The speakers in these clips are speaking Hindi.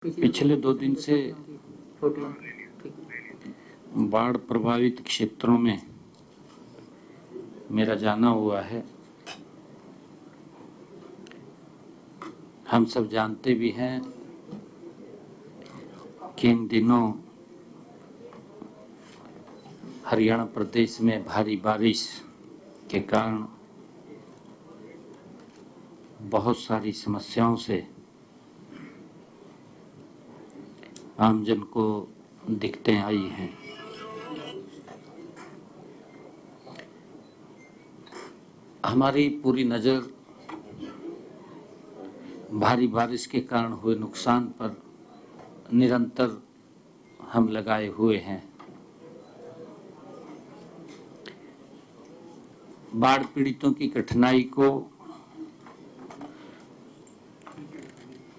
पिछले 2 दिन से बाढ़ प्रभावित क्षेत्रों में मेरा जाना हुआ है। हम सब जानते भी हैं कि इन दिनों हरियाणा प्रदेश में भारी बारिश के कारण बहुत सारी समस्याओं से आमजन को दिक्कतें आई हैं। हमारी पूरी नज़र भारी बारिश के कारण हुए नुकसान पर निरंतर हम लगाए हुए हैं। बाढ़ पीड़ितों की कठिनाई को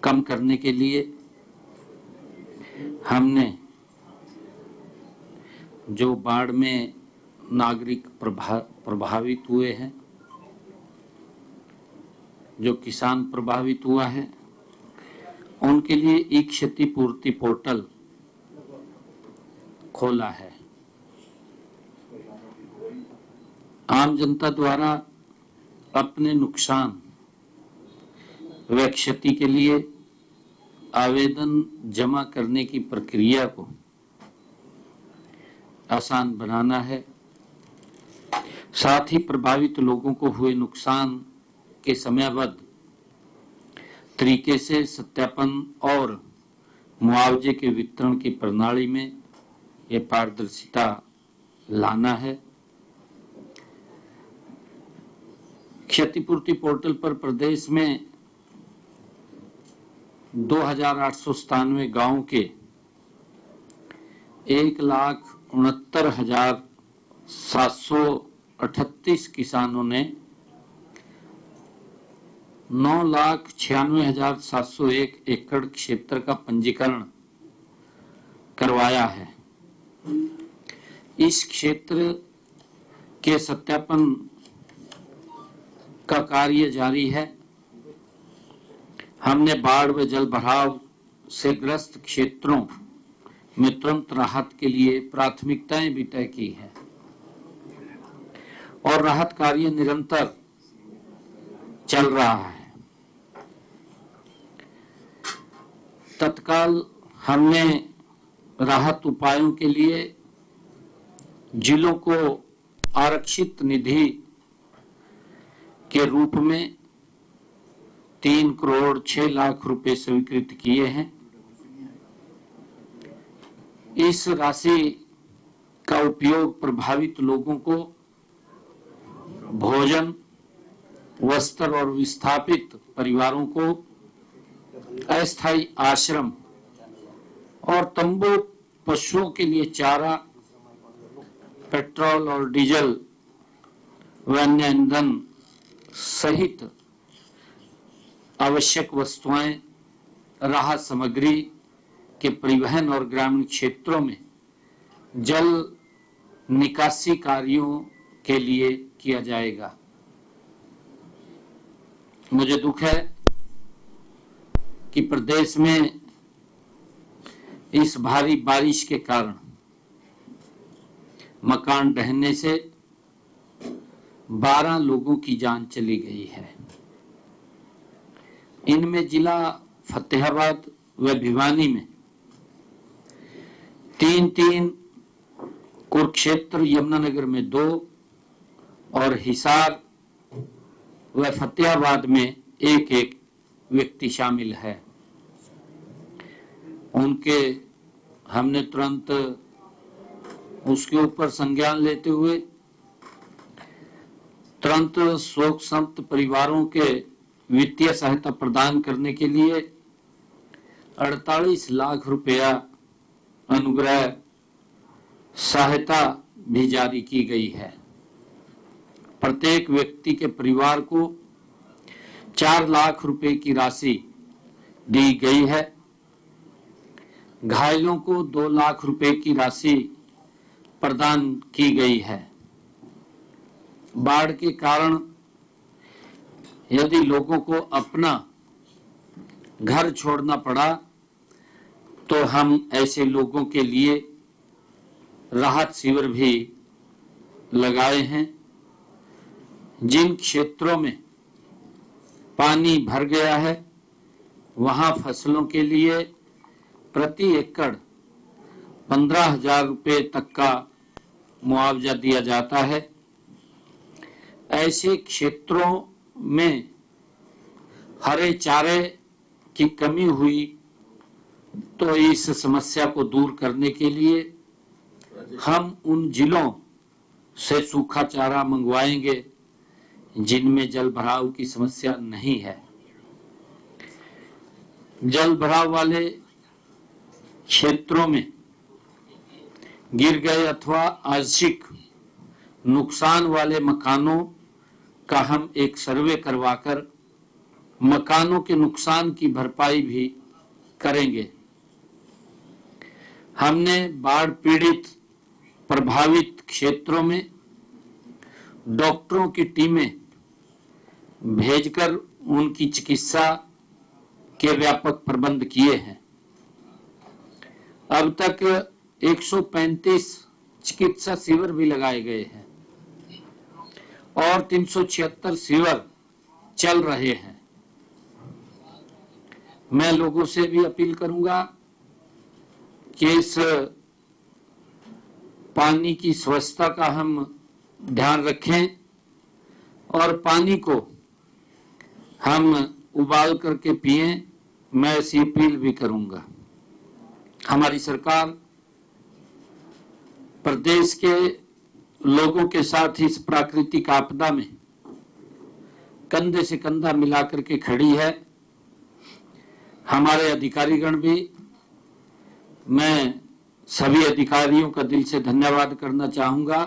कम करने के लिए हमने जो बाढ़ में नागरिक प्रभावित हुए हैं, जो किसान प्रभावित हुआ है, उनके लिए एक क्षतिपूर्ति पोर्टल खोला है। आम जनता द्वारा अपने नुकसान व क्षति के लिए आवेदन जमा करने की प्रक्रिया को आसान बनाना है। साथ ही प्रभावित लोगों को हुए नुकसान के समयबद्ध तरीके से सत्यापन और मुआवजे के वितरण की प्रणाली में ये पारदर्शिता लाना है। क्षतिपूर्ति पोर्टल पर प्रदेश में 2897 गांव के 1,69,738 किसानों ने 9,96,701 एकड़ क्षेत्र का पंजीकरण करवाया है। इस क्षेत्र के सत्यापन का कार्य जारी है। हमने बाढ़ व जल भराव से ग्रस्त क्षेत्रों में तुरंत राहत के लिए प्राथमिकताएं भी तय की है और राहत कार्य निरंतर चल रहा है। तत्काल हमने राहत उपायों के लिए जिलों को आरक्षित निधि के रूप में 3,06,00,000 रुपए स्वीकृत किए हैं। इस राशि का उपयोग प्रभावित लोगों को भोजन, वस्त्र और विस्थापित परिवारों को अस्थायी आश्रम और तंबू, पशुओं के लिए चारा, पेट्रोल और डीजल व अन्य ईंधन सहित आवश्यक वस्तुएं, राहत सामग्री के परिवहन और ग्रामीण क्षेत्रों में जल निकासी कार्यों के लिए किया जाएगा। मुझे दुख है कि प्रदेश में इस भारी बारिश के कारण मकान ढहने से 12 लोगों की जान चली गई है। इनमें जिला फतेहाबाद व भिवानी में 3, कुरुक्षेत्र यमुनानगर में 2 और हिसार व फतेहाबाद में 1 व्यक्ति शामिल है। उनके हमने तुरंत उसके ऊपर संज्ञान लेते हुए तुरंत शोक संतप्त परिवारों के वित्तीय सहायता प्रदान करने के लिए 48 लाख रुपया अनुग्रह सहायता भी जारी की गई है। प्रत्येक व्यक्ति के परिवार को 4 लाख रुपए की राशि दी गई है। घायलों को 2 लाख रुपए की राशि प्रदान की गई है। बाढ़ के कारण यदि लोगों को अपना घर छोड़ना पड़ा तो हम ऐसे लोगों के लिए राहत शिविर भी लगाए हैं। जिन क्षेत्रों में पानी भर गया है वहां फसलों के लिए प्रति एकड़ 15,000 रुपये तक का मुआवजा दिया जाता है। ऐसे क्षेत्रों में हरे चारे की कमी हुई तो इस समस्या को दूर करने के लिए हम उन जिलों से सूखा चारा मंगवाएंगे जिनमें जल भराव की समस्या नहीं है। जल भराव वाले क्षेत्रों में गिर गए अथवा आंशिक नुकसान वाले मकानों का हम एक सर्वे करवाकर मकानों के नुकसान की भरपाई भी करेंगे। हमने बाढ़ पीड़ित प्रभावित क्षेत्रों में डॉक्टरों की टीमें भेजकर उनकी चिकित्सा के व्यापक प्रबंध किए हैं। अब तक 135 चिकित्सा शिविर भी लगाए गए हैं और 376 शिविर चल रहे हैं। मैं लोगों से भी अपील करूंगा कि इस पानी की स्वच्छता का हम ध्यान रखें और पानी को हम उबाल करके पिएं। मैं ऐसी अपील भी करूंगा। हमारी सरकार प्रदेश के लोगों के साथ इस प्राकृतिक आपदा में कंधे से कंधा मिलाकर के खड़ी है। हमारे अधिकारीगण भी, मैं सभी अधिकारियों का दिल से धन्यवाद करना चाहूंगा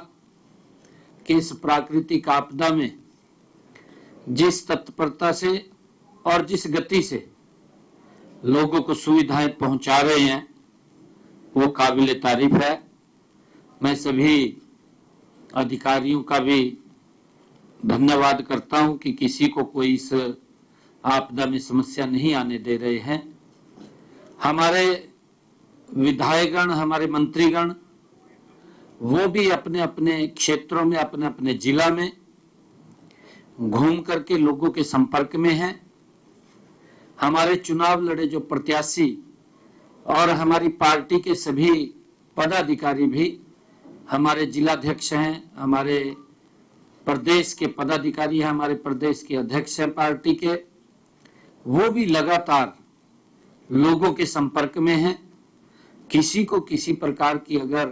कि इस प्राकृतिक आपदा में जिस तत्परता से और जिस गति से लोगों को सुविधाएं पहुंचा रहे हैं वो काबिले तारीफ है। मैं सभी अधिकारियों का भी धन्यवाद करता हूं कि किसी को कोई इस आपदा में समस्या नहीं आने दे रहे हैं। हमारे विधायकगण, हमारे मंत्रीगण, वो भी अपने अपने क्षेत्रों में, अपने अपने जिला में घूम करके लोगों के संपर्क में हैं। हमारे चुनाव लड़े जो प्रत्याशी और हमारी पार्टी के सभी पदाधिकारी भी, हमारे जिलाध्यक्ष हैं, हमारे प्रदेश के पदाधिकारी हैं, हमारे प्रदेश के अध्यक्ष हैं पार्टी के, वो भी लगातार लोगों के संपर्क में हैं। किसी को किसी प्रकार की अगर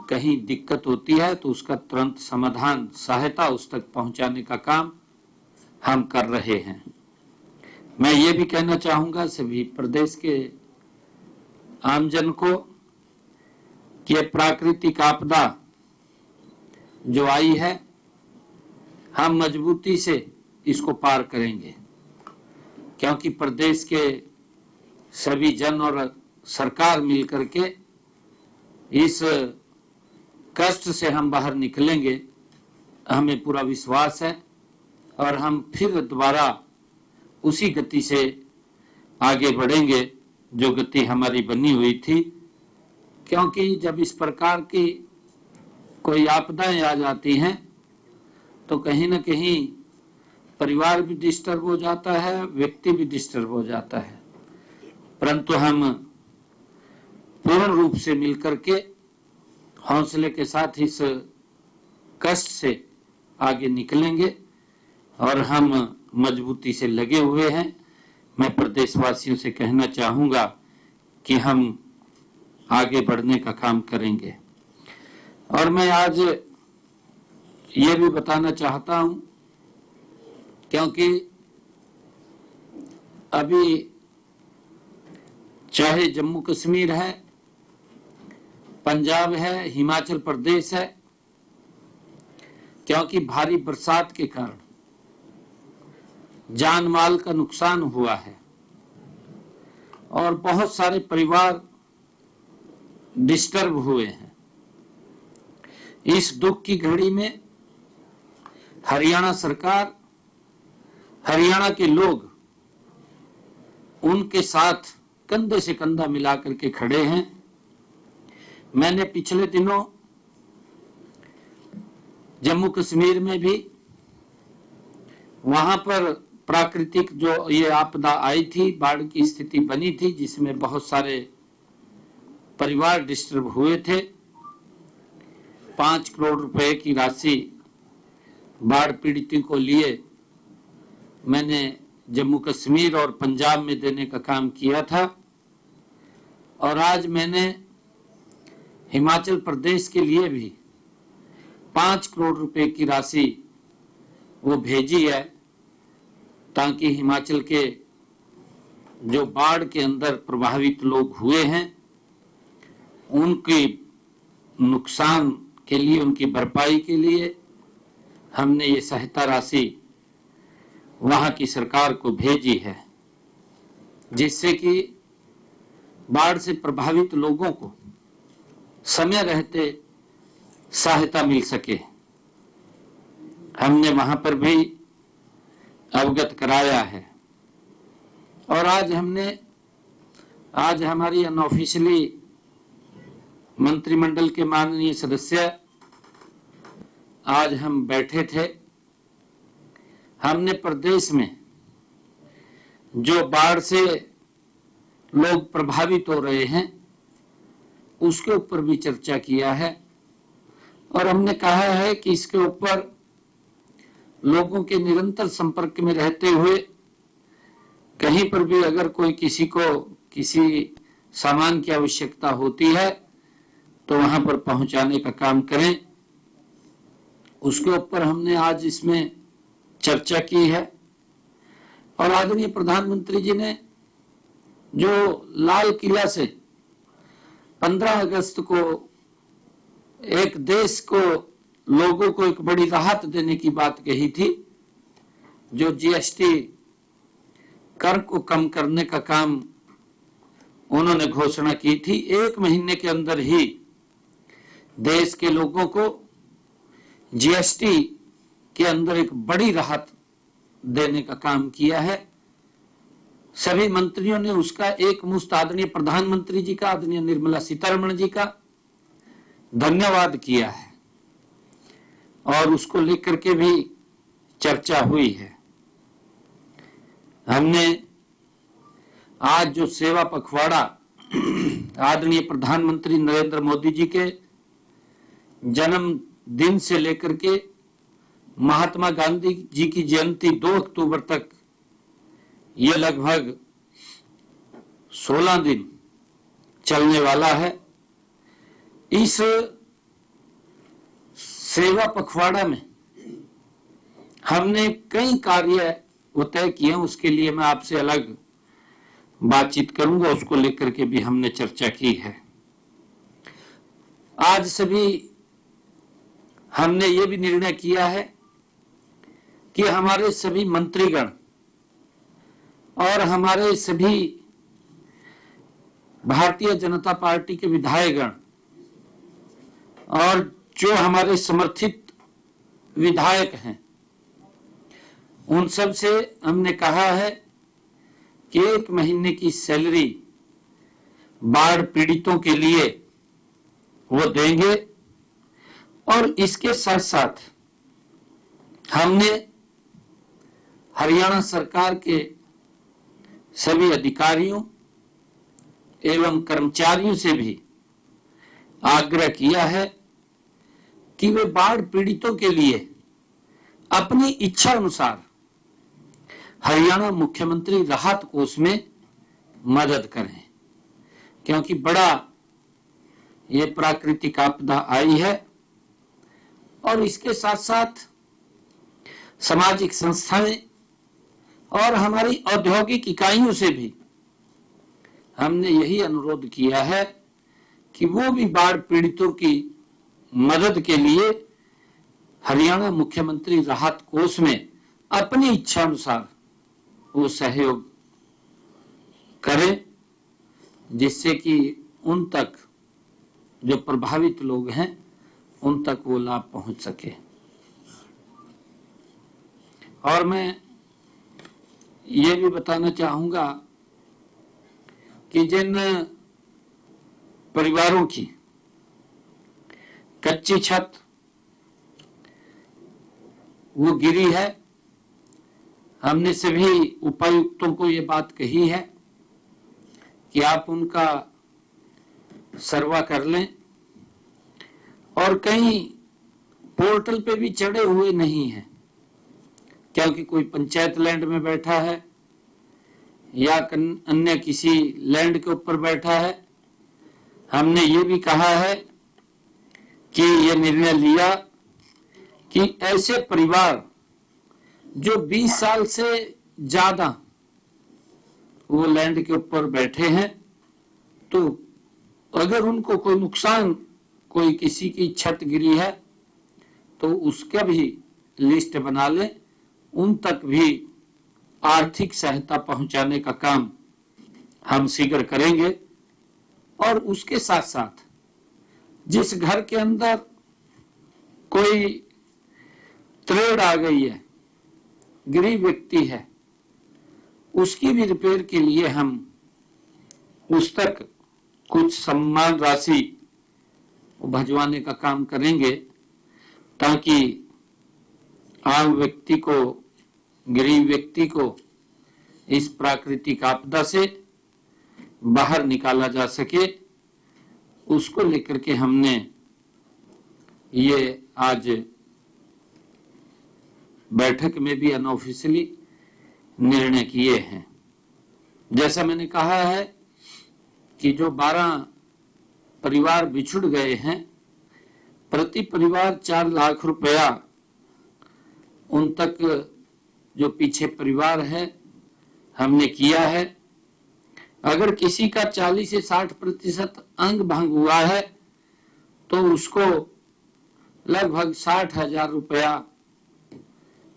कहीं दिक्कत होती है तो उसका तुरंत समाधान, सहायता उस तक पहुंचाने का काम हम कर रहे हैं। मैं ये भी कहना चाहूंगा सभी प्रदेश के आमजन को कि प्राकृतिक आपदा जो आई है हम मजबूती से इसको पार करेंगे, क्योंकि प्रदेश के सभी जन और सरकार मिलकर के इस कष्ट से हम बाहर निकलेंगे, हमें पूरा विश्वास है और हम फिर दोबारा उसी गति से आगे बढ़ेंगे जो गति हमारी बनी हुई थी। क्योंकि जब इस प्रकार की कोई आपदाएं आ जाती हैं तो कहीं ना कहीं परिवार भी डिस्टर्ब हो जाता है, व्यक्ति भी डिस्टर्ब हो जाता है, परंतु हम पूर्ण रूप से मिलकर के हौसले के साथ इस कष्ट से आगे निकलेंगे और हम मजबूती से लगे हुए हैं। मैं प्रदेशवासियों से कहना चाहूंगा कि हम आगे बढ़ने का काम करेंगे। और मैं आज ये भी बताना चाहता हूं, क्योंकि अभी चाहे जम्मू कश्मीर है, पंजाब है, हिमाचल प्रदेश है, क्योंकि भारी बरसात के कारण जान माल का नुकसान हुआ है और बहुत सारे परिवार डिस्टर्ब हुए हैं। इस दुख की घड़ी में हरियाणा सरकार, हरियाणा के लोग उनके साथ कंधे से कंधा मिला करके खड़े हैं। मैंने पिछले दिनों जम्मू कश्मीर में भी वहां पर प्राकृतिक जो ये आपदा आई थी, बाढ़ की स्थिति बनी थी, जिसमें बहुत सारे परिवार डिस्टर्ब हुए थे। 5 करोड़ रुपए की राशि बाढ़ पीड़ितों को लिए मैंने जम्मू कश्मीर और पंजाब में देने का काम किया था। और आज मैंने हिमाचल प्रदेश के लिए भी 5 करोड़ रुपए की राशि वो भेजी है, ताकि हिमाचल के जो बाढ़ के अंदर प्रभावित लोग हुए हैं उनके नुकसान के लिए, उनकी भरपाई के लिए हमने ये सहायता राशि वहां की सरकार को भेजी है, जिससे कि बाढ़ से प्रभावित लोगों को समय रहते सहायता मिल सके। हमने वहां पर भी अवगत कराया है। और आज हमारी अनऑफिशियली मंत्रिमंडल के माननीय सदस्य आज हम बैठे थे। हमने प्रदेश में जो बाढ़ से लोग प्रभावित हो रहे हैं उसके ऊपर भी चर्चा किया है। और हमने कहा है कि इसके ऊपर लोगों के निरंतर संपर्क में रहते हुए कहीं पर भी अगर कोई किसी को किसी सामान की आवश्यकता होती है तो वहां पर पहुंचाने का काम करें। उसके ऊपर हमने आज इसमें चर्चा की है। और आदरणीय प्रधानमंत्री जी ने जो लाल किला से 15 अगस्त को एक देश को, लोगों को एक बड़ी राहत देने की बात कही थी, जो जीएसटी कर को कम करने का काम उन्होंने घोषणा की थी। 1 महीने के अंदर ही देश के लोगों को जीएसटी के अंदर एक बड़ी राहत देने का काम किया है। सभी मंत्रियों ने उसका एक मुश्त आदरणीय प्रधानमंत्री जी का, आदरणीय निर्मला सीतारमण जी का धन्यवाद किया है और उसको लेकर के भी चर्चा हुई है। हमने आज जो सेवा पखवाड़ा आदरणीय प्रधानमंत्री नरेंद्र मोदी जी के जन्म दिन से लेकर के महात्मा गांधी जी की जयंती 2 अक्टूबर तक, ये लगभग 16 दिन चलने वाला है। इस सेवा पखवाड़ा में हमने कई कार्य तय किए, उसके लिए मैं आपसे अलग बातचीत करूंगा, उसको लेकर के भी हमने चर्चा की है। आज सभी हमने ये भी निर्णय किया है कि हमारे सभी मंत्रीगण और हमारे सभी भारतीय जनता पार्टी के विधायकगण और जो हमारे समर्थित विधायक हैं, उन सब से हमने कहा है कि 1 महीने की सैलरी बाढ़ पीड़ितों के लिए वो देंगे। और इसके साथ साथ हमने हरियाणा सरकार के सभी अधिकारियों एवं कर्मचारियों से भी आग्रह किया है कि वे बाढ़ पीड़ितों के लिए अपनी इच्छा अनुसार हरियाणा मुख्यमंत्री राहत कोष में मदद करें, क्योंकि बड़ा ये प्राकृतिक आपदा आई है। और इसके साथ साथ सामाजिक संस्थाएं और हमारी औद्योगिक इकाइयों से भी हमने यही अनुरोध किया है कि वो भी बाढ़ पीड़ितों की मदद के लिए हरियाणा मुख्यमंत्री राहत कोष में अपनी इच्छा अनुसार वो सहयोग करें, जिससे कि उन तक जो प्रभावित लोग हैं उन तक वो लाभ पहुंच सके। और मैं ये भी बताना चाहूंगा कि जिन परिवारों की कच्ची छत वो गिरी है, हमने सभी उपायुक्तों को ये बात कही है कि आप उनका सर्वा कर लें, और कहीं पोर्टल पे भी चढ़े हुए नहीं हैं क्योंकि कोई पंचायत लैंड में बैठा है या अन्य किसी लैंड के ऊपर बैठा है। हमने ये भी कहा है कि ये निर्णय लिया कि ऐसे परिवार जो 20 साल से ज्यादा वो लैंड के ऊपर बैठे हैं, तो अगर उनको कोई नुकसान, कोई किसी की छत गिरी है तो उसका भी लिस्ट बना लें, उन तक भी आर्थिक सहायता पहुंचाने का काम हम शीघ्र करेंगे। और उसके साथ साथ जिस घर के अंदर कोई त्रेड़ आ गई है, गरीब व्यक्ति है, उसकी भी रिपेयर के लिए हम उस तक कुछ सम्मान राशि भिजवाने का काम करेंगे ताकि आम व्यक्ति को, गरीब व्यक्ति को इस प्राकृतिक आपदा से बाहर निकाला जा सके। उसको लेकर के हमने ये आज बैठक में भी अनऑफिशियली निर्णय किए हैं। जैसा मैंने कहा है कि जो 12 परिवार बिछुड़ गए हैं, प्रति परिवार 4 लाख रुपया उन तक जो पीछे परिवार है हमने किया है। अगर किसी का 40 से 60% अंग भंग हुआ है तो उसको लगभग 60,000 रुपया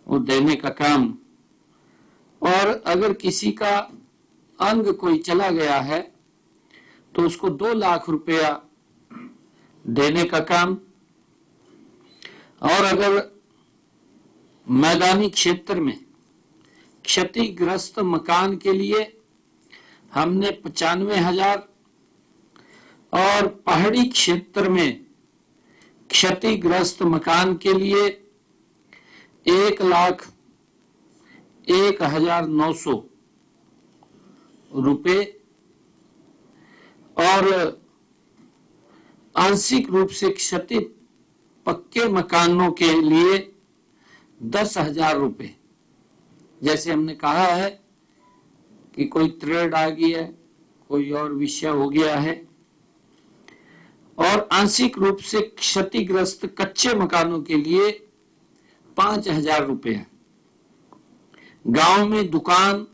वो देने का काम, और अगर किसी का अंग कोई चला गया है तो उसको 2 लाख रुपया देने का काम। और अगर मैदानी क्षेत्र में क्षतिग्रस्त मकान के लिए हमने 95,000 और पहाड़ी क्षेत्र में क्षतिग्रस्त मकान के लिए 1,01,900 रुपए, और आंशिक रूप से क्षति पक्के मकानों के लिए 10,000 रुपए। जैसे हमने कहा है कि कोई त्रेड़ आ गई है, कोई और विषय हो गया है, और आंशिक रूप से क्षतिग्रस्त कच्चे मकानों के लिए 5,000 रुपए। गांव में दुकान,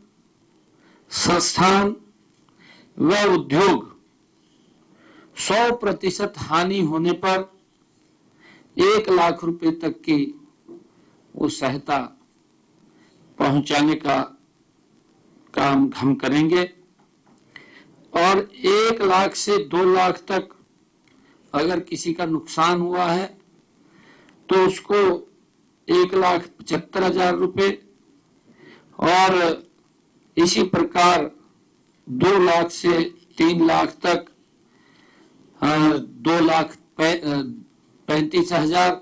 संस्थान व उद्योग 100% हानि होने पर 1 लाख रुपए तक की वो सहायता पहुंचाने का काम हम करेंगे। और 1 लाख से 2 लाख तक अगर किसी का नुकसान हुआ है तो उसको 1,75,000 रुपए, और इसी प्रकार 2 लाख से 3 लाख तक 2,35,000,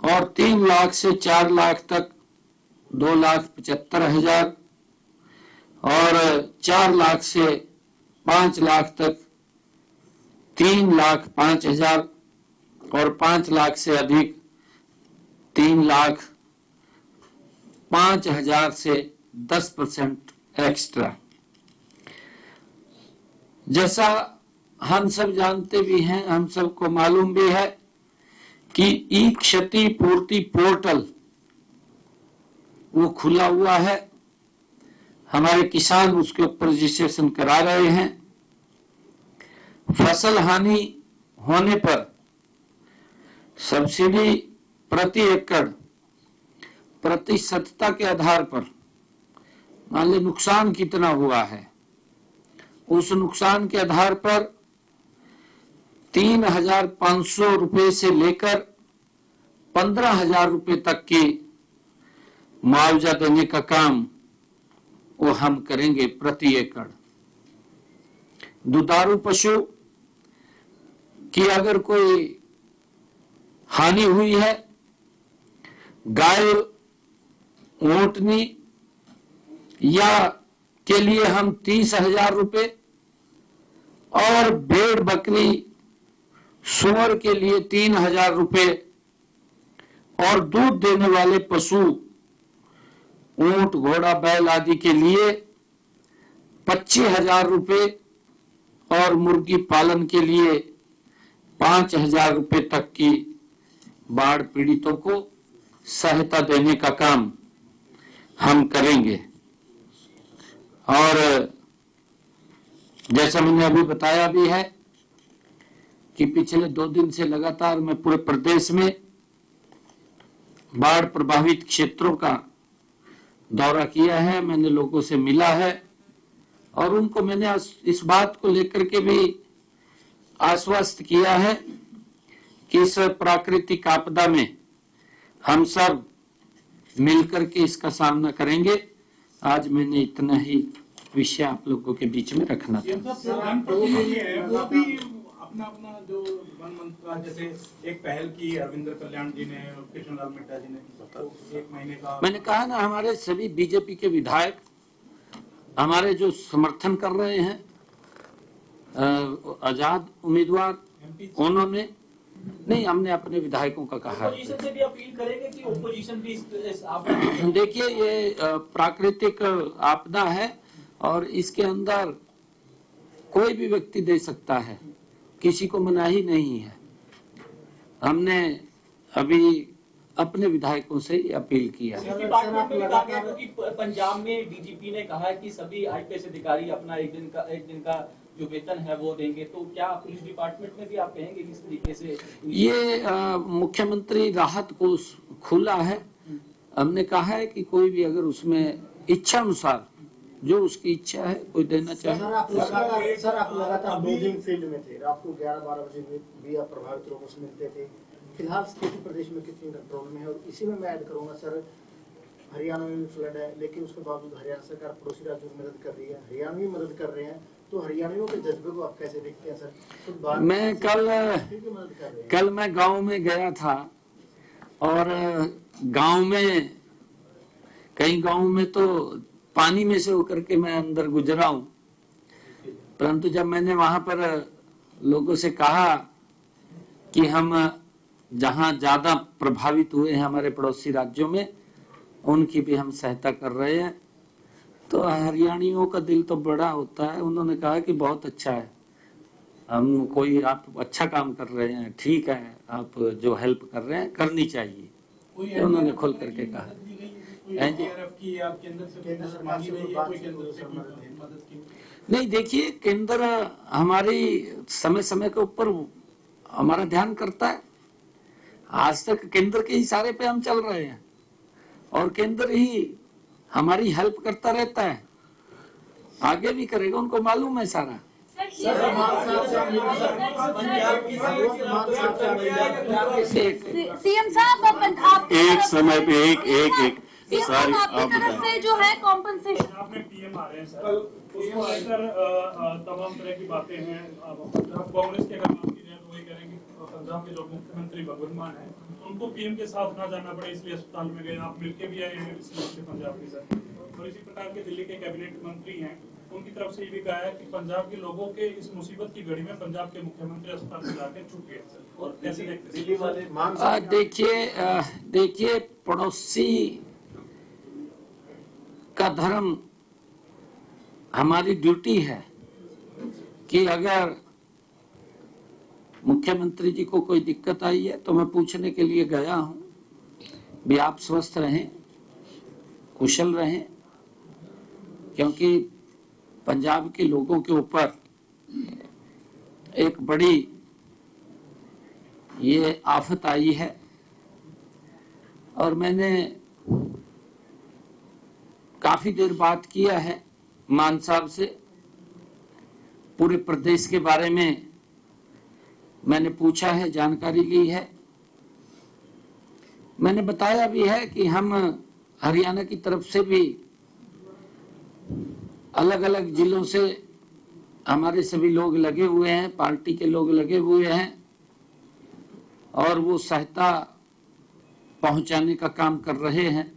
और 3 लाख से 4 लाख तक 2,75,000, और 4 लाख से 5 लाख तक 3,05,000, और 5 लाख से अधिक 3,05,000 से 10% एक्स्ट्रा। जैसा हम सब जानते भी हैं, हम सबको मालूम भी है कि ई क्षति पूर्ति पोर्टल वो खुला हुआ है, हमारे किसान उसके ऊपर रजिस्ट्रेशन करा रहे हैं। फसल हानि होने पर सब्सिडी प्रति एकड़ प्रतिशतता के आधार पर, मान ली नुकसान कितना हुआ है, उस नुकसान के आधार पर 3,500 रुपए से लेकर 15,000 रुपए तक की मुआवजा देने का काम वो हम करेंगे प्रति एकड़। दुधारू पशु की अगर कोई हानि हुई है, गाय ऊंटनी या के लिए हम 30,000 रुपए और भेड़ बकरी सूअर के लिए 3,000 रुपए और दूध देने वाले पशु ऊंट घोड़ा बैल आदि के लिए 25,000 रुपए और मुर्गी पालन के लिए 5,000 रुपए तक की बाढ़ पीड़ितों को सहायता देने का काम हम करेंगे। और जैसा मैंने अभी बताया भी है कि पिछले 2 दिन से लगातार मैं पूरे प्रदेश में बाढ़ प्रभावित क्षेत्रों का दौरा किया है। मैंने लोगों से मिला है और उनको मैंने इस बात को लेकर के भी आश्वस्त किया है कि इस प्राकृतिक आपदा में हम सब मिलकर के इसका सामना करेंगे। आज मैंने इतना ही विषय आप लोगों के बीच में रखना था। वो भी अपना अपना जो वन मंत्रालय जैसे एक पहल की रविंद्र कल्याण जी ने, कृष्ण लाल मिड्डा जी ने, तो 1 महीने का मैंने कहा ना, हमारे सभी बीजेपी के विधायक हमारे जो समर्थन कर रहे हैं आजाद उम्मीदवार, उन्होंने नहीं, हमने अपने विधायकों का कहा है। ओपोजिशन से भी अपील करेंगे कि ओपोजिशन भी इस देखिए, ये प्राकृतिक आपदा है और इसके अंदर कोई भी व्यक्ति दे सकता है, किसी को मनाही नहीं है। हमने अभी अपने विधायकों से अपील किया है। डिपार्टमेंट में भी कहा गया कि पंजाब में डीजीपी ने कहा है कि सभी आईपीएस अधिकारी अपना एक दिन का जो वेतन है वो देंगे, तो क्या पुलिस डिपार्टमेंट में भी आप कहेंगे किस तरीके से? ये मुख्यमंत्री राहत को खुला है। हमने कहा है कि कोई भी अगर उसमें इच्छा अनुसार जो उसकी इच्छा है कोई देना चाहे। सर आप लगातार 2 दिन फील्ड में थे, रात को 11-12 बजे भी आप प्रभावित लोगों से मिलते थे। फिलहाल स्थिति प्रदेश में कितनी कंट्रोल में है? और इसी में मैं ऐड करूंगा सर, हरियाणा में भी फ्लड है, लेकिन उसके बावजूद हरियाणा सरकार पड़ोसी राज्यों की मदद कर रही है, हरियाणा भी मदद कर रहे हैं, तो हरियाणियों के जज्बे को आप कैसे देखते हैं सर? मैं कल मैं गांव में गया था और गांव में कई गांव में तो पानी में से होकर के मैं अंदर गुजरा हूं, परंतु जब मैंने वहां पर लोगों से कहा कि हम जहां ज्यादा प्रभावित हुए हैं हमारे पड़ोसी राज्यों में, उनकी भी हम सहायता कर रहे हैं, तो हरियाणियों का दिल तो बड़ा होता है। उन्होंने कहा कि बहुत अच्छा है, हम कोई आप अच्छा काम कर रहे हैं, ठीक है, आप जो हेल्प कर रहे हैं करनी चाहिए, तो उन्होंने खोल करके कहा। नहीं, देखिए, केंद्र हमारी समय समय के ऊपर हमारा ध्यान करता है। आज तक केंद्र के इशारे पे हम चल रहे हैं और केंद्र ही हमारी हेल्प करता रहता है, आगे भी करेगा, उनको मालूम है सारा। सीएम साहब, एक समय पे एक सारी आपकी तरफ से जो है कॉम्पनसेशन, आपने पीएम आ रहे हैं सर, उसको लेकर तमाम तरह की बातें हैं। कांग्रेस के अगर बात की जाए तो वही करेंगे, पंजाब के जो मुख्यमंत्री भगवंत मान है उनको पीएम के साथ ना जाना पड़े, इसलिए अस्पताल में गए, आप मिलके भी आए हैं इसलिए पंजाब के साथ। और इसी प्रकार के दिल्ली के कैबिनेट मंत्री हैं, उनकी तरफ से ये भी कहा है कि पंजाब के लोगों के इस मुसीबत की घड़ी में पंजाब के मुख्यमंत्री अस्पताल में जाके छुप गए। और कैसे दिल्ली वाले देखिए, पड़ोसी का धर्म हमारी ड्यूटी है कि अगर मुख्यमंत्री जी को कोई दिक्कत आई है तो मैं पूछने के लिए गया हूं भी आप स्वस्थ रहें, कुशल रहें, क्योंकि पंजाब के लोगों के ऊपर एक बड़ी ये आफत आई है। और मैंने काफी देर बात किया है मान साहब से, पूरे प्रदेश के बारे में मैंने पूछा है, जानकारी ली है। मैंने बताया भी है कि हम हरियाणा की तरफ से भी अलग अलग जिलों से हमारे सभी लोग लगे हुए हैं, पार्टी के लोग लगे हुए हैं और वो सहायता पहुंचाने का काम कर रहे हैं।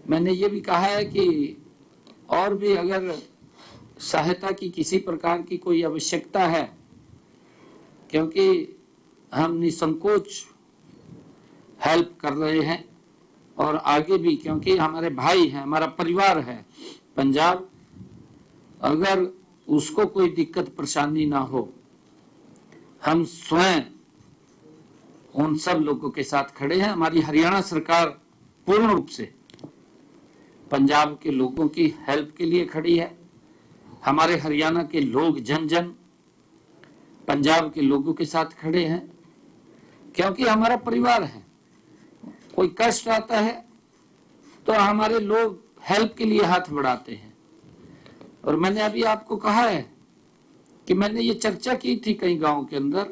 मैंने ये भी कहा है कि और भी अगर सहायता की किसी प्रकार की कोई आवश्यकता है, क्योंकि हम निसंकोच हेल्प कर रहे हैं और आगे भी, क्योंकि हमारे भाई हैं, हमारा परिवार है पंजाब, अगर उसको कोई दिक्कत परेशानी ना हो, हम स्वयं उन सब लोगों के साथ खड़े हैं। हमारी हरियाणा सरकार पूर्ण रूप से पंजाब के लोगों की हेल्प के लिए खड़ी है। हमारे हरियाणा के लोग जन जन पंजाब के लोगों के साथ खड़े हैं, क्योंकि हमारा परिवार है। कोई कष्ट आता है तो हमारे लोग हेल्प के लिए हाथ बढ़ाते हैं। और मैंने अभी आपको कहा है कि मैंने ये चर्चा की थी कई गांव के अंदर,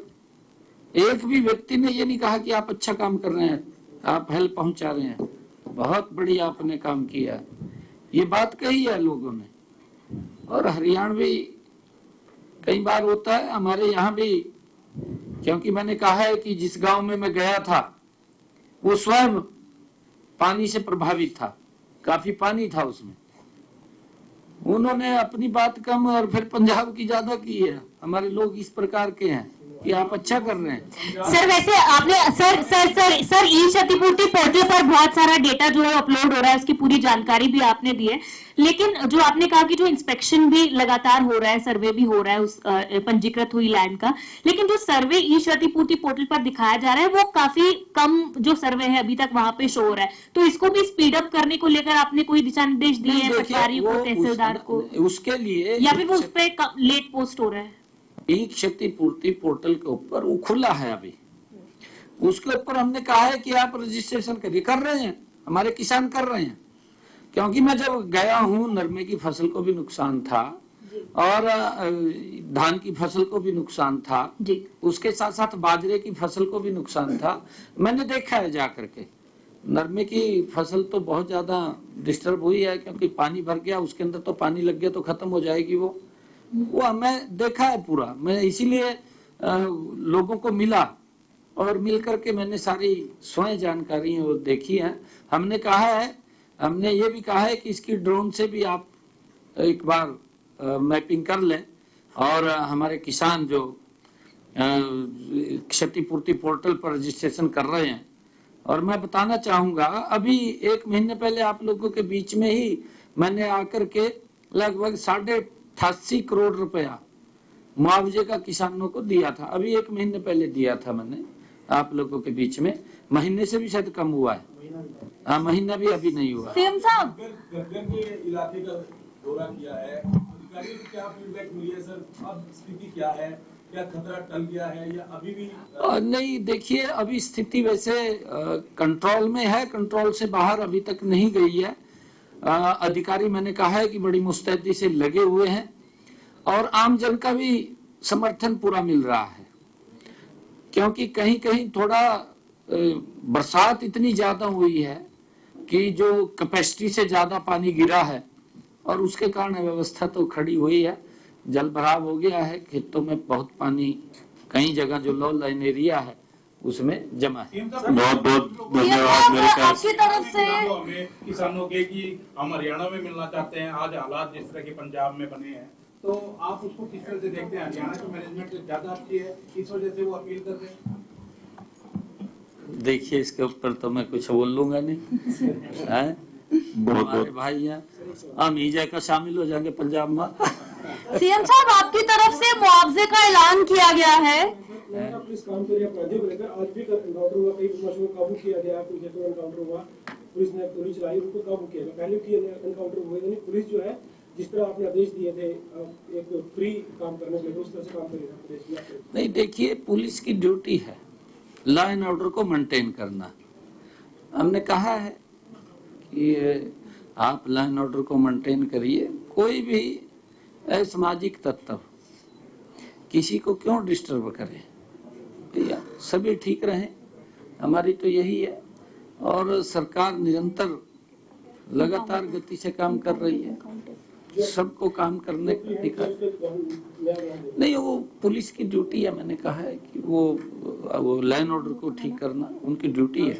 एक भी व्यक्ति ने ये नहीं कहा कि आप अच्छा काम कर रहे हैं, आप हेल्प पहुंचा रहे हैं, बहुत बढ़िया आपने काम किया, ये बात कही है लोगों ने। और हरियाणवी कई बार होता है हमारे यहाँ भी, क्योंकि मैंने कहा है कि जिस गांव में मैं गया था वो स्वयं पानी से प्रभावित था, काफी पानी था उसमें, उन्होंने अपनी बात कम और फिर पंजाब की ज्यादा की है। हमारे लोग इस प्रकार के हैं कि आप अच्छा कर रहे हैं। सर वैसे आपने सर ई क्षतिपूर्ति पोर्टल पर बहुत सारा डेटा जो है अपलोड हो रहा है, उसकी पूरी जानकारी भी आपने दी है, लेकिन जो आपने कहा कि जो इंस्पेक्शन भी लगातार हो रहा है, सर्वे भी हो रहा है उस पंजीकृत हुई लैंड का, लेकिन जो सर्वे ई क्षतिपूर्ति पोर्टल पर दिखाया जा रहा है वो काफी कम जो सर्वे है अभी तक वहां पे शो हो रहा है, तो इसको भी स्पीड अप करने को लेकर आपने कोई दिशा निर्देश दिए हैं पटवारियों को, तहसीलदार को, उसके लिए या फिर वो उस पर लेट पोस्ट हो रहा है? ई क्षतिपूर्ति पोर्टल के ऊपर वो खुला है अभी, उसके ऊपर हमने कहा है कि आप रजिस्ट्रेशन करिए, कर रहे हैं, हमारे किसान कर रहे हैं। क्योंकि मैं जब गया हूँ, नरमे की फसल को भी नुकसान था और धान की फसल को भी नुकसान था, उसके साथ साथ बाजरे की फसल को भी नुकसान था। मैंने देखा है जाकर के, नरमे की फसल तो बहुत ज्यादा डिस्टर्ब हुई है, क्योंकि पानी भर गया, उसके अंदर तो पानी लग गया तो खत्म हो जाएगी वो मैं देखा है पूरा। मैं इसीलिए लोगों को मिला और मिल करके मैंने सारी स्वयं जानकारी वो देखी है। हमने कहा है, हमने ये भी कहा है कि इसकी ड्रोन से भी आप एक बार मैपिंग कर लें, और हमारे किसान जो क्षतिपूर्ति पोर्टल पर रजिस्ट्रेशन कर रहे हैं। और मैं बताना चाहूंगा, अभी 1 महीने पहले आप लोगों के बीच में ही मैंने आकर के लगभग 88 करोड़ रुपया मुआवजे का किसानों को दिया था। अभी 1 महीने पहले दिया था मैंने आप लोगों के बीच में, महीने से भी शायद कम हुआ है, महीना भी अभी नहीं हुआ। सीएम साहब गग्गर के इलाके का दौरा किया है, अधिकारियों से क्या फीडबैक मिली है सर? अब स्थिति क्या है, क्या खतरा टल गया है या अभी भी? नहीं, देखिए अभी स्थिति वैसे कंट्रोल में है, कंट्रोल से बाहर अभी तक नहीं गई है। अधिकारी मैंने कहा है कि बड़ी मुस्तैदी से लगे हुए हैं और आम जन का भी समर्थन पूरा मिल रहा है, क्योंकि कहीं कहीं थोड़ा बरसात इतनी ज्यादा हुई है कि जो कैपेसिटी से ज्यादा पानी गिरा है और उसके कारण व्यवस्था तो खड़ी हुई है, जल भराव हो गया है, खेतों में बहुत पानी, कई जगह जो लो लाइन एरिया है उसमें जमा है। बहुत बहुत धन्यवाद मेरे ख्याल आपकी तरफ से हमें किसानों के कि हम हरियाणा में मिलना चाहते हैं, आज हालात जिस तरह के पंजाब में बने हैं, तो आप उसको किस तरह से देखते हैं? हरियाणा की मैनेजमेंट ज्यादा अच्छी है, इस वजह से वो अपील कर रहे हैं? देखिए इसके ऊपर तो मैं कुछ बोल लूंगा नहीं है, हमारे भाई हैं, हम ही जाकर शामिल हो जाएंगे पंजाब में। सीएम साहब आपकी तरफ से मुआवजे का ऐलान किया गया है। पुलिस काम कर रही है अपराधियों को लेकर, आज भी एनकाउंटर हुआ, कई बदमाशों को काबू किया गया, कुछ जगह एनकाउंटर हुआ, पुलिस ने गोली चलाई, उनको काबू किया गया। पहले भी एनकाउंटर हुए, यानी पुलिस जो है जिस तरह आपने आदेश दिए थे एक फ्री काम करने के लिए, उस तरह से काम करेगा प्रदेश में? नहीं, देखिए पुलिस की ड्यूटी है लॉ एंड ऑर्डर को मेंटेन करना। हमने कहा है कि आप लॉ एंड ऑर्डर को मेंटेन करिए, कोई भी असामाजिक तत्व किसी को क्यों डिस्टर्ब करे, भैया सभी ठीक रहें, हमारी तो यही है। और सरकार निरंतर लगातार गति से काम कर रही है। सबको काम करने का अधिकार नहीं, वो पुलिस की ड्यूटी है। मैंने कहा है कि वो लाइन ऑर्डर को ठीक करना उनकी ड्यूटी है।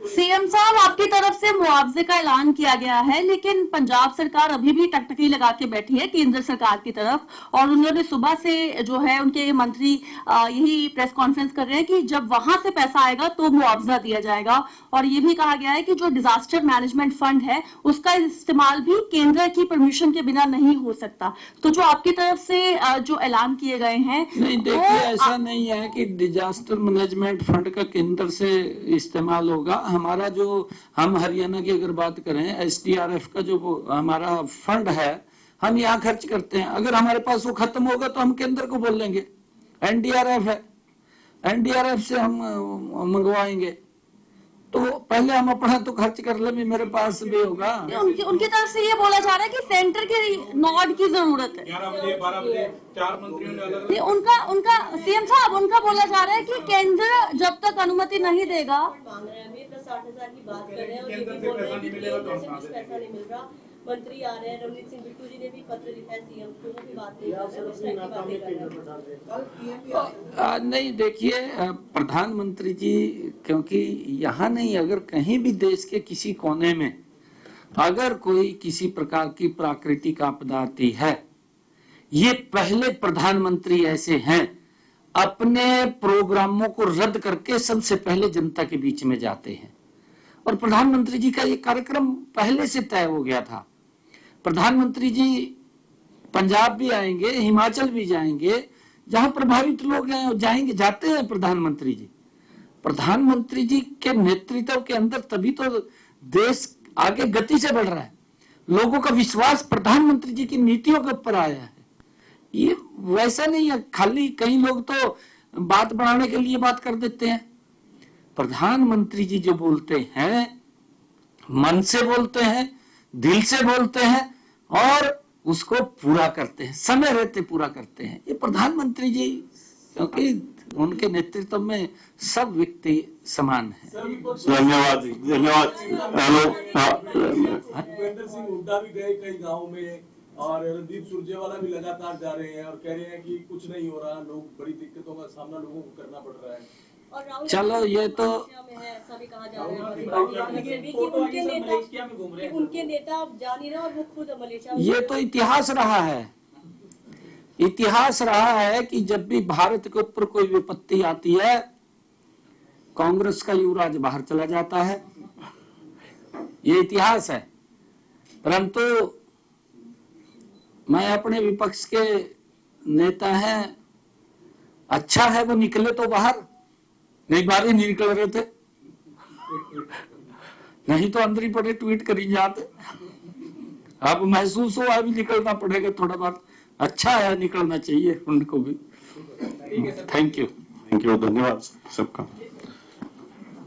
सीएम साहब, आपकी तरफ से मुआवजे का ऐलान किया गया है, लेकिन पंजाब सरकार अभी भी टकटकी लगा के बैठी है केंद्र सरकार की तरफ, और उन्होंने सुबह से जो है उनके मंत्री यही प्रेस कॉन्फ्रेंस कर रहे हैं कि जब वहां से पैसा आएगा तो मुआवजा दिया जाएगा। और ये भी कहा गया है कि जो डिजास्टर मैनेजमेंट फंड है उसका इस्तेमाल भी केंद्र की परमिशन के बिना नहीं हो सकता। तो जो आपकी तरफ से जो ऐलान किए गए हैं, नहीं देखिए, ऐसा नहीं है कि डिजास्टर मैनेजमेंट फंड का केंद्र से इस्तेमाल होगा। हमारा जो, हम हरियाणा की अगर बात करें, एसडीआरएफ का जो हमारा फंड है हम यहाँ खर्च करते हैं। अगर हमारे पास वो खत्म होगा तो हम केंद्र को बोल लेंगे। एनडीआरएफ है, एनडीआरएफ से हम मंगवाएंगे। तो पहले हम अपना तो खर्च कर ले, भी मेरे पास भी होगा। उनकी तरफ से ये बोला जा रहा है कि सेंटर के नॉड की जरूरत है। 11 बजे 12 बजे 4 मंत्रियों ने अलग उनका सीएम साहब, उनका बोला जा रहा है कि केंद्र जब तक अनुमति नहीं देगा। 60,000 की बात कर रहे हैं और ये भी बोल रहे हैं कि केंद्र से कुछ पैसा नहीं मिल रहा। मंत्री आ रहे हैं, रवनीत सिंह बिट्टू जी ने भी पत्र लिखा है सीएम को, वो भी बात नहीं कर रहे। नहीं देखिए, प्रधानमंत्री जी, क्योंकि यहाँ नहीं, अगर कहीं भी देश के किसी कोने में अगर कोई किसी प्रकार की प्राकृतिक आपदा आती है, ये पहले प्रधानमंत्री ऐसे हैं अपने प्रोग्रामों को रद्द करके सबसे पहले जनता के बीच में जाते हैं। और प्रधानमंत्री जी का ये कार्यक्रम पहले से तय हो गया था। प्रधानमंत्री जी पंजाब भी आएंगे, हिमाचल भी जाएंगे, जहां प्रभावित लोग हैं जाएंगे, जाते हैं प्रधानमंत्री जी। प्रधानमंत्री जी के नेतृत्व के अंदर तभी तो देश आगे गति से बढ़ रहा है। लोगों का विश्वास प्रधानमंत्री जी की नीतियों के ऊपर आया है। ये वैसा नहीं है खाली कई लोग तो बात बढ़ाने के लिए बात कर देते हैं। प्रधानमंत्री जी जो बोलते हैं मन से बोलते हैं, दिल से बोलते हैं और उसको पूरा करते हैं, समय रहते पूरा करते हैं। ये प्रधानमंत्री जी, क्योंकि उनके नेतृत्व में सब व्यक्ति समान है। धन्यवाद धन्यवाद। हेलो, भूपेंद्र सिंह हुड्डा भी गए कई गाँव में और रणदीप सुरजेवाला भी लगातार जा रहे हैं और कह रहे हैं कि कुछ नहीं हो रहा, लोग बड़ी दिक्कतों का सामना लोगों को करना पड़ रहा है। चलो, ये तो ऐसा भी कहा जा रहा है उनके नेता जा नहीं रहे और वो खुद मलेशिया। ये तो इतिहास रहा है, इतिहास रहा है कि जब भी भारत के ऊपर कोई विपत्ति आती है, कांग्रेस का युवराज बाहर चला जाता है। ये इतिहास है। परंतु मैं अपने विपक्ष के नेता हैं, अच्छा है वो निकले तो बाहर, नहीं बाहर ही निकल रहे थे, नहीं तो अंदर ही पड़े ट्वीट करी जाते। अब महसूस हो अभी निकलना पड़ेगा थोड़ा बहुत। अच्छा है, निकलना चाहिए उनको भी। थैंक यू, धन्यवाद सबका।